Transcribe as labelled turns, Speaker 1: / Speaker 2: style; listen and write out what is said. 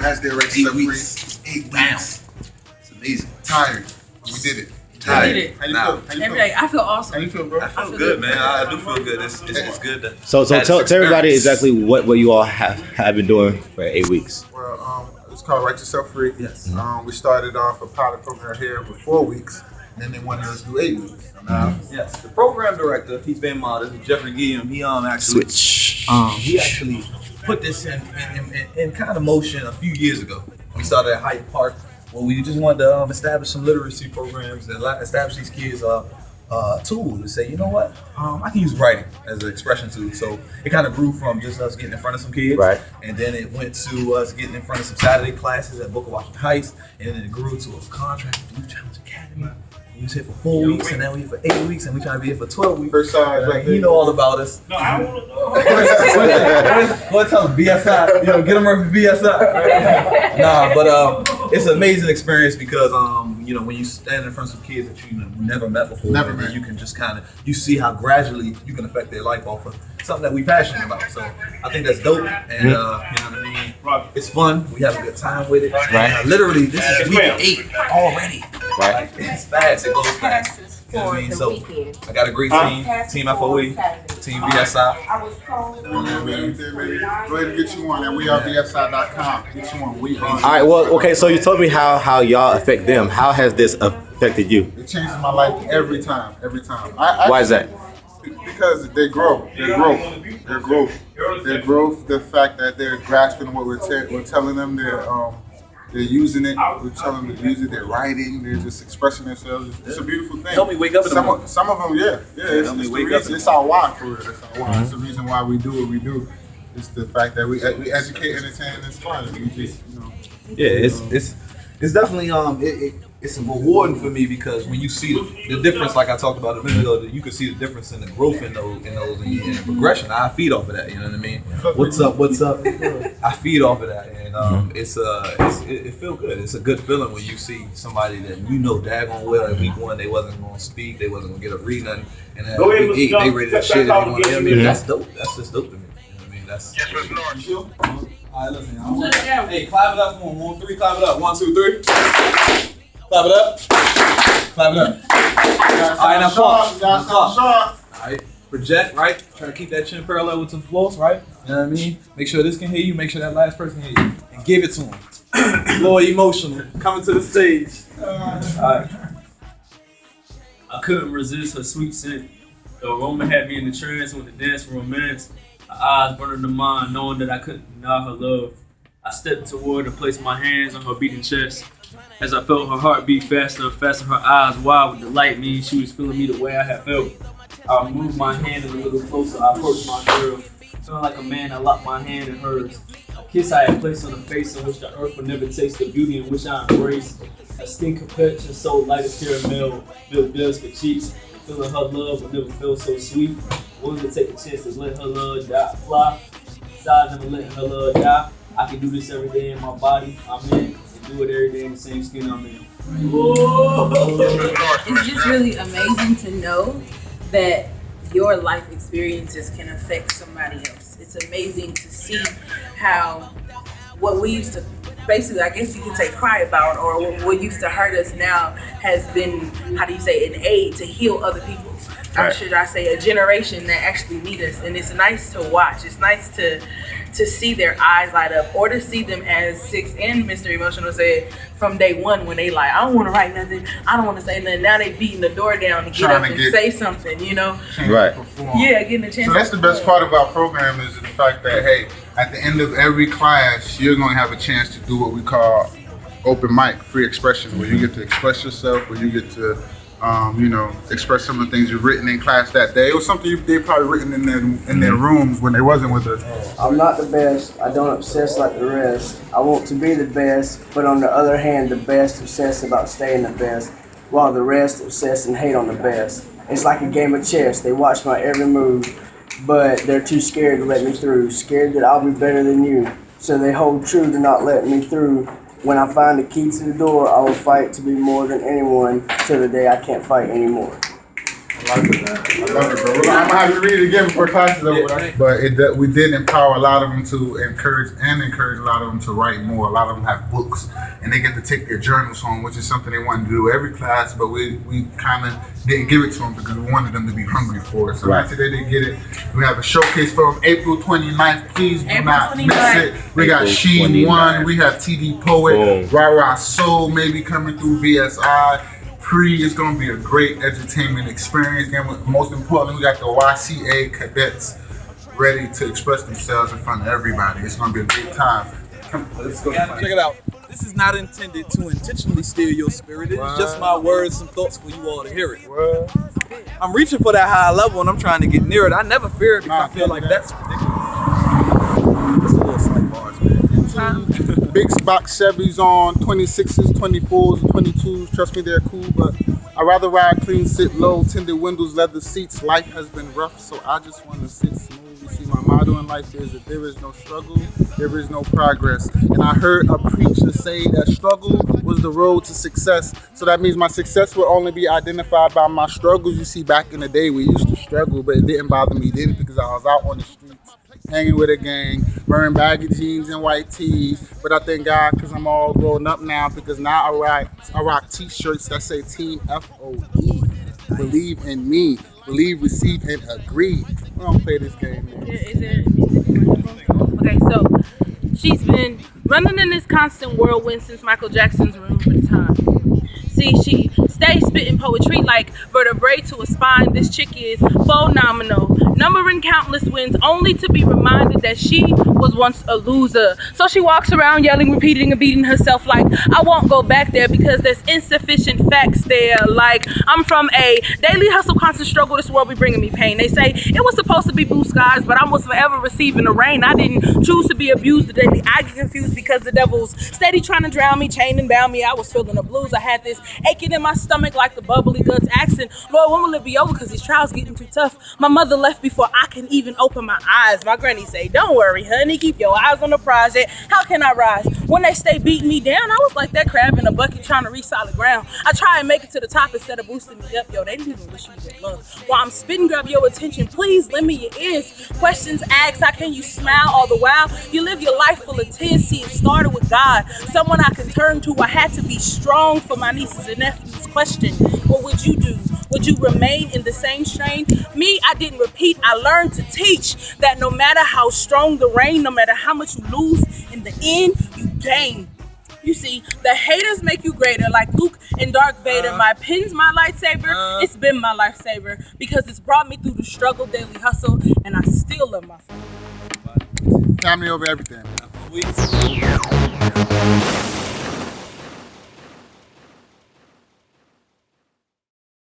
Speaker 1: last day of Right to Set Free. 8 weeks. It's amazing. Tired. We did it.
Speaker 2: Tired. How you feel?
Speaker 3: Every day. I feel awesome.
Speaker 2: How you feel, bro?
Speaker 4: I feel good, man. I do feel good. It's good.
Speaker 5: So tell everybody exactly what you all have been doing for 8 weeks.
Speaker 2: Well, it's called Right to Set Free.
Speaker 4: Yes.
Speaker 2: We started off a pilot program here with 4 weeks, and then they wanted us to do 8 weeks.
Speaker 4: Yes. The program director, he's been modest, Jeffrey Guillaume. He actually he actually put this in kind of motion a few years ago. We started at Hyde Park. Well, we just wanted to establish some literacy programs and establish these kids tool to say, you know what, I can use writing as an expression tool. So it kind of grew from just us getting in front of some kids,
Speaker 5: right?
Speaker 4: And then it went to us getting in front of some Saturday classes at Booker Washington Heights, and then it grew to a contract with Youth Challenge Academy. We was here for 4 weeks, and then we here for 8 weeks, and we trying to be here for 12 weeks.
Speaker 2: First side,
Speaker 4: like, you know all about us.
Speaker 6: No, I don't want to know.
Speaker 4: Go and tell them BSI. You know, get them ready for BSI. Nah, but it's an amazing experience because you know, when you stand in front of some kids that you never met before, you can just kind of see how gradually you can affect their life off of something that we passionate about. So I think that's dope, and you know what I mean. It's fun. We have a good time with it.
Speaker 5: Right.
Speaker 4: Literally, this is week 8 already.
Speaker 5: Right.
Speaker 4: Like, it's fast. It goes fast. You know what I mean? So I got a great team. Team FOE, Team BSI.
Speaker 2: Go ahead and get you one, and we are BSI.com. Get you one. We
Speaker 5: All right. Well, okay. So you told me how y'all affect them. How has this affected you?
Speaker 2: It changes my life every time. Every time.
Speaker 5: Why is that?
Speaker 2: Because they grow. Their growth. The fact that they're grasping what we're telling them. They're using it. We're telling them to use it. They're writing. They're just expressing themselves. It's a beautiful thing.
Speaker 4: Help me wake up in the morning.
Speaker 2: Some of them, yeah. It's our why for it. It's our why. It's the reason why we do what we do. It's the fact that we educate, entertain, and inspire. We just, you know.
Speaker 4: Yeah, it's definitely it's rewarding for me because when you see the difference, like I talked about a minute ago, you can see the difference in the growth in those and progression. I feed off of that. You know what I mean? What's up? I feed off of that, and it feels good. It's a good feeling when you see somebody that you know daggone well at week 1 they wasn't gonna speak, they wasn't gonna get up read nothing, and at week 8 they ready to shit. I mean, that's dope. That's just dope to me. You know what I mean? That's. You sure? All right, listen. Hey, clap it up for 1, 1, 3. Clap it up. 1, 2, 3. Clap it up. Clap it up. All right, now clap. All right, project, right? Try to keep that chin parallel with the floor, right? You know what I mean? Make sure this can hear you. Make sure that last person can hear you. And give it to them. A little emotional. Coming to the stage. All right.
Speaker 6: I couldn't resist her sweet scent. The aroma had me in the trance with the dance romance. Her eyes burning the mind, knowing that I couldn't deny her love. I stepped toward her and placed my hands on her beating chest. As I felt her heart beat faster and faster, her eyes wide with delight, meaning she was feeling me the way I had felt. I moved my hand a little closer. I approached my girl. Feeling like a man, I locked my hand in hers. A kiss I had placed on her face in which the earth would never taste the beauty in which I embraced. A skin complexion so light as caramel, built delicate cheeks. Feeling her love would never feel so sweet. Willing to take a chance to let her love fly. Besides never letting her love die. I can do this every day in my body. I'm in. Do it every day in the same skin I'm in.
Speaker 3: It's just really amazing to know that your life experiences can affect somebody else. It's amazing to see how what we used to basically, I guess you could say cry about, or what used to hurt us now has been, how do you say, an aid to heal other people. Or should I say a generation that actually need us. And it's nice to watch. It's nice to see their eyes light up, or to see them, as Six and Mr. Emotional said, from day one when they like, I don't want to write nothing, I don't want to say nothing. Now they beating the door down to get up and say something, you know?
Speaker 5: Right.
Speaker 3: Yeah, getting a chance.
Speaker 2: So that's the best part of our program is the fact that, hey, at the end of every class, you're going to have a chance to do what we call open mic, free expression, where you get to express yourself, where you get to you know, express some of the things you've written in class that day. It was something they probably written in their rooms when they wasn't with us.
Speaker 7: I'm not the best. I don't obsess like the rest. I want to be the best, but on the other hand, the best obsess about staying the best, while the rest obsess and hate on the best. It's like a game of chess. They watch my every move, but they're too scared to let me through. Scared that I'll be better than you, so they hold true to not letting me through. When I find the key to the door, I will fight to be more than anyone till the day I can't fight anymore.
Speaker 2: I love it, bro. I'm gonna have to read it again before class is over. But we did empower a lot of them to encourage a lot of them to write more. A lot of them have books, and they get to take their journals home, which is something they wanted to do every class. But we kind of didn't give it to them because we wanted them to be hungry for it. So after they did get it, we have a showcase for them April 29th. Please do not miss it. We got Sheen One. We have TD Poet, Rara Soul maybe coming through VSI. It's going to be a great entertainment experience. And most importantly, we got the YCA cadets ready to express themselves in front of everybody. It's going to be a great time. Let's go.
Speaker 4: Check it out. This is not intended to intentionally steal your spirit. It's just my words, some thoughts for you all to hear it. I'm reaching for that high level and I'm trying to get near it. I never fear it because I feel like that's ridiculous. It's a little slight bars, man.
Speaker 2: Big box Chevys on 26s, 24s, 22s. Trust me, they're cool, but I'd rather ride clean, sit low, tinted windows, leather seats. Life has been rough, so I just want to sit smooth. You see, my motto in life is that there is no struggle, there is no progress. And I heard a preacher say that struggle was the road to success. So that means my success will only be identified by my struggles. You see, back in the day, we used to struggle, but it didn't bother me then because I was out on the streets, hanging with a gang, wearing baggy jeans and white tees. But I thank God because I'm all grown up now, because now I rock t-shirts that say Team FOE. Believe in me. Believe, receive, and agree. We don't play this game, man.
Speaker 8: Is there okay, so she's been running in this constant whirlwind since Michael Jackson's Room of Time. See, she stays spitting poetry like vertebrae to a spine. This chick is phenomenal, numbering countless wins, only to be reminded that she was once a loser. So she walks around yelling, repeating, and beating herself like, I won't go back there because there's insufficient facts there. Like, I'm from a daily hustle, constant struggle. This world be bringing me pain. They say it was supposed to be blue skies, but I was forever receiving the rain. I didn't choose to be abused daily. I get confused because the devil's steady trying to drown me, chain and bound me. I was feeling the blues. I had this aching in my stomach like the bubbly guts, asking, Lord, when will it be over? Because these trials getting too tough. My mother left before I can even open my eyes. My granny say, don't worry, honey, keep your eyes on the prize. How can I rise? When they stay beating me down, I was like that crab in a bucket trying to reach solid ground. I try and make it to the top instead of boosting me up. Yo, they didn't even wish me good luck. While I'm spitting, grab your attention, please lend me your ears. Questions asked, how can you smile all the while? You live your life full of tears. See, it started with God, someone I can turn to. I had to be strong for my nieces and nephews. Question, what would you do? Would you remain in the same strain? Me, I didn't repeat. I learned to teach that no matter how strong the rain, no matter how much you lose, in the end, you gain. You see, the haters make you greater, like Luke and Darth Vader. My pen's my lightsaber. It's been my lifesaver because it's brought me through the struggle, daily hustle, and I still love my family.
Speaker 2: Family over everything.